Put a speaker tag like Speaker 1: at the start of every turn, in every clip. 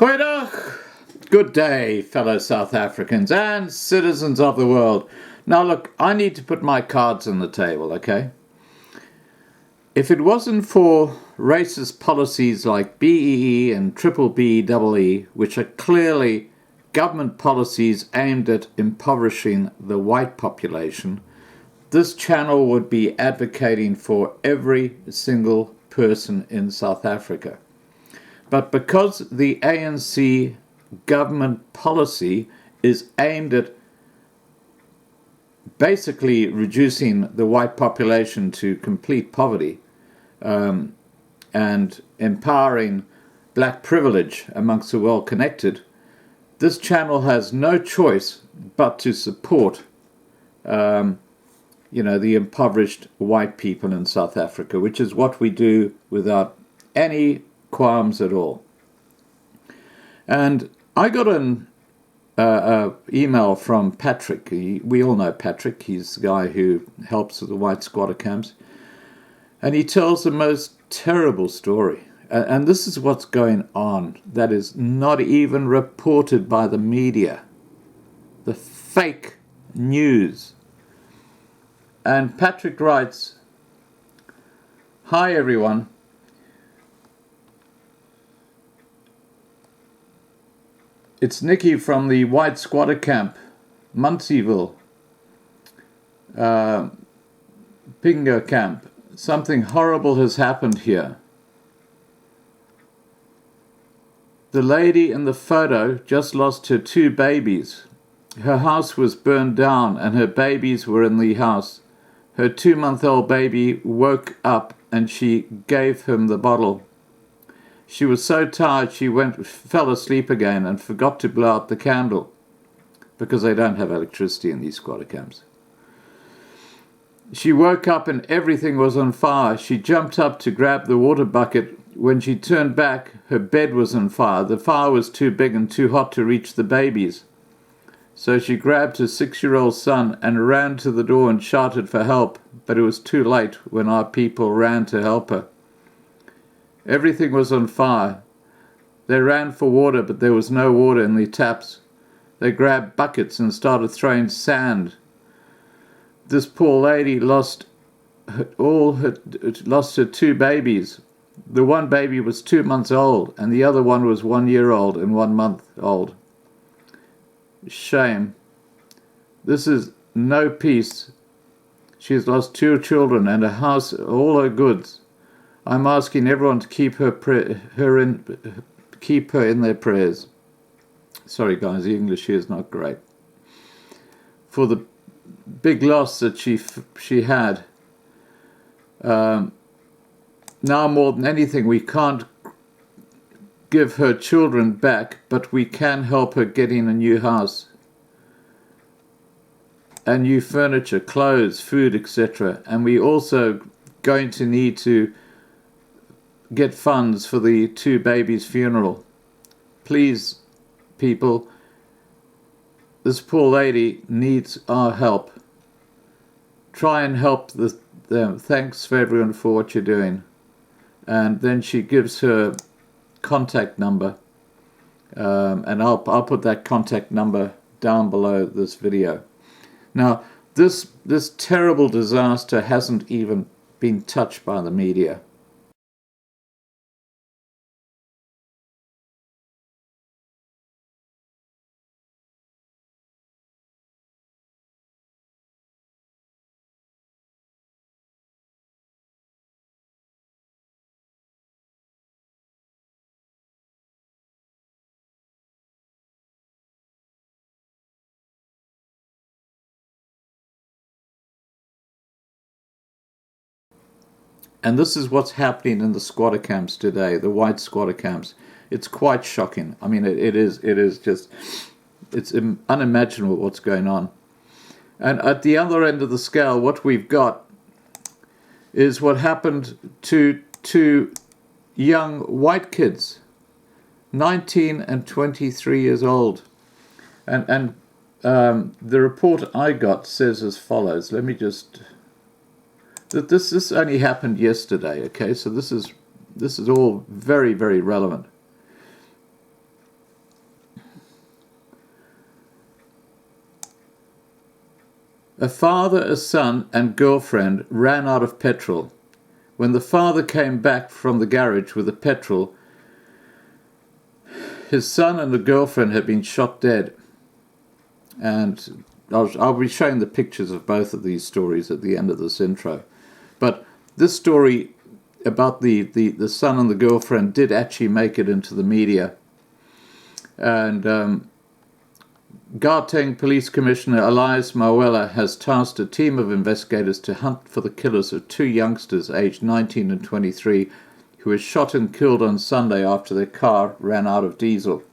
Speaker 1: Goeiedag. Good day, fellow South Africans and citizens of the world. Now look, I need to put my cards on the table, okay? If it wasn't for racist policies like BEE and triple BEE, which are clearly government policies aimed at impoverishing the white population, this channel would be advocating for every single person in South Africa. But because the ANC government policy is aimed at basically reducing the white population to complete poverty and empowering black privilege amongst the well-connected, this channel has no choice but to support the impoverished white people in South Africa, which is what we do without any qualms at all. And I got an email from Patrick. We all know Patrick. He's the guy who helps with the white squatter camps. And he tells the most terrible story. And this is what's going on that is not even reported by the media. The fake news. And Patrick writes, "Hi everyone. It's Nicky from the white squatter camp, Munsieville, Pinga camp. Something horrible has happened here. The lady in the photo just lost her 2 babies. Her house was burned down and her babies were in the house. Her 2-month-old baby woke up and she gave him the bottle. She was so tired she fell asleep again and forgot to blow out the candle because they don't have electricity in these squatter camps. She woke up and everything was on fire. She jumped up to grab the water bucket. When she turned back, her bed was on fire. The fire was too big and too hot to reach the babies. So she grabbed her 6-year-old son and ran to the door and shouted for help, but it was too late when our people ran to help her. Everything was on fire. They ran for water, but there was no water in the taps. They grabbed buckets and started throwing sand. This poor lady lost her 2 babies. The one baby was 2 months old, and the other one was 1 year old and 1 month old. Shame. This is no peace. She has lost 2 children and a house, all her goods. I'm asking everyone to keep her in their prayers." Sorry guys, the English here is not great. For the big loss that she had. Now more than anything, we can't give her children back, but we can help her get in a new house. And new furniture, clothes, food, etc. And we also going to need to get funds for the 2 babies' funeral. Please, people, this poor lady needs our help. Try and help them. Thanks for everyone for what you're doing. And then she gives her contact number, and I'll put that contact number down below this video. Now, this terrible disaster hasn't even been touched by the media. And this is what's happening in the squatter camps today, the white squatter camps. It's quite shocking. I mean, it is just, it's unimaginable what's going on. And at the other end of the scale, what we've got is what happened to 2 young white kids, 19 and 23 years old. And the report I got says as follows. Let me just... This only happened yesterday, okay? So this is all very, very relevant. A father, a son, and girlfriend ran out of petrol. When the father came back from the garage with the petrol, his son and the girlfriend had been shot dead. And I'll be showing the pictures of both of these stories at the end of this intro. But this story about the son and the girlfriend did actually make it into the media. And Gauteng Police Commissioner Elias Mawela has tasked a team of investigators to hunt for the killers of two youngsters aged 19 and 23 who were shot and killed on Sunday after their car ran out of diesel.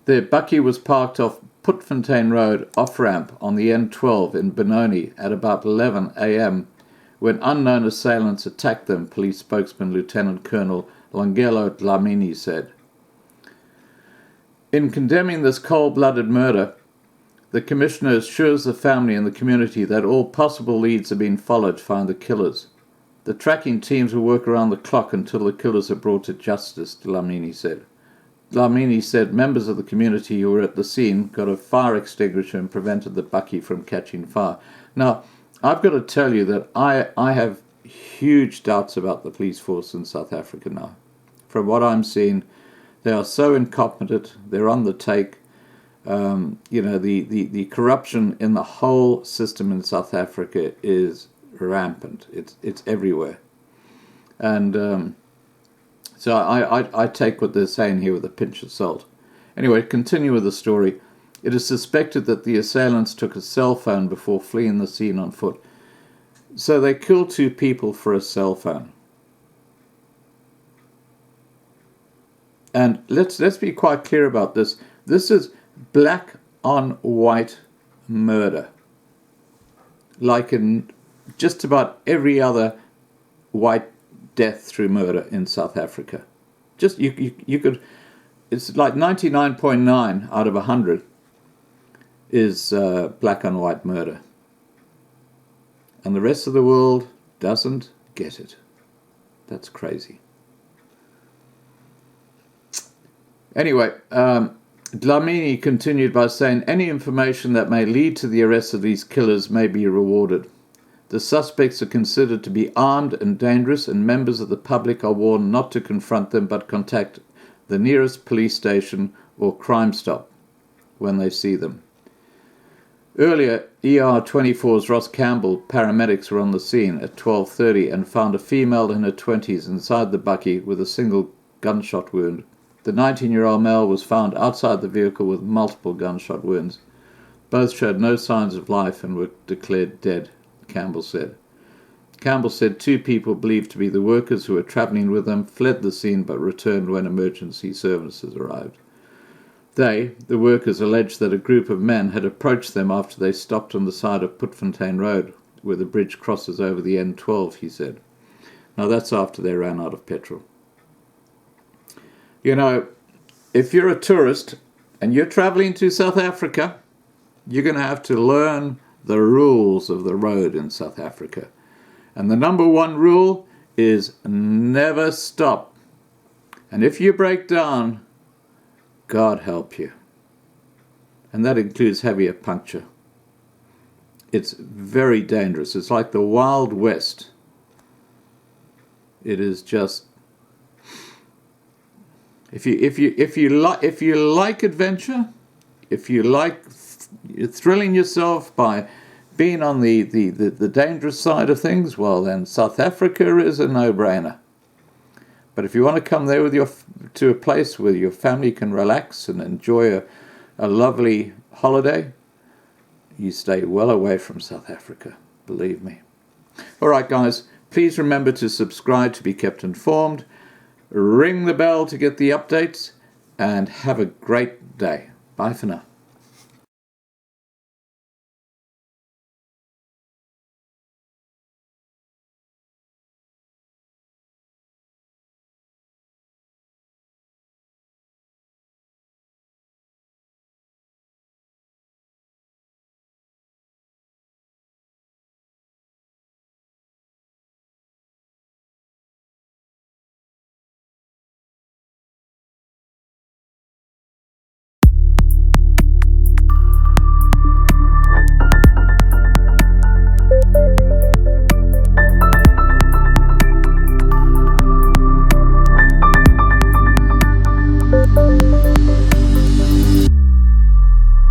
Speaker 1: Their bakkie was parked off Putfontein Road off-ramp on the N12 in Benoni at about 11 a.m. when unknown assailants attacked them, police spokesman Lieutenant Colonel Langelo Dlamini said. In condemning this cold-blooded murder, the Commissioner assures the family and the community that all possible leads have been followed to find the killers. The tracking teams will work around the clock until the killers are brought to justice, Dlamini said. Dlamini said members of the community who were at the scene got a fire extinguisher and prevented the bakkie from catching fire. Now, I've got to tell you that I have huge doubts about the police force in South Africa now. From what I'm seeing, they are so incompetent, they're on the take. The corruption in the whole system in South Africa is rampant. It's everywhere. And so I take what they're saying here with a pinch of salt. Anyway, continue with the story. It is suspected that the assailants took a cell phone before fleeing the scene on foot. So they killed two people for a cell phone. And let's be quite clear about this. This is black on white murder. Like in just about every other white death through murder in South Africa. Just you could, it's like 99.9 out of 100 is black on white murder. And the rest of the world doesn't get it. That's crazy. Anyway, Dlamini continued by saying any information that may lead to the arrest of these killers may be rewarded. The suspects are considered to be armed and dangerous, and members of the public are warned not to confront them but contact the nearest police station or Crime Stop when they see them. Earlier, ER24's Ross Campbell paramedics were on the scene at 12:30 and found a female in her 20s inside the bakkie with a single gunshot wound. The 19-year-old male was found outside the vehicle with multiple gunshot wounds. Both showed no signs of life and were declared dead, Campbell said. Campbell said two people believed to be the workers who were travelling with them fled the scene but returned when emergency services arrived. They, the workers, alleged that a group of men had approached them after they stopped on the side of Putfontein Road, where the bridge crosses over the N12, he said. Now that's after they ran out of petrol. You know, if you're a tourist and you're travelling to South Africa, you're going to have to learn the rules of the road in South Africa. And the number one rule is never stop. And if you break down, God help you. And that includes having a puncture. It's very dangerous. It's like the Wild West. It is just. If you like adventure, if you like thrilling yourself by being on the dangerous side of things, well then South Africa is a no-brainer. But if you want to come there to a place where your family can relax and enjoy a lovely holiday, you stay well away from South Africa, believe me. All right, guys, please remember to subscribe to be kept informed. Ring the bell to get the updates, and have a great day. Bye for now.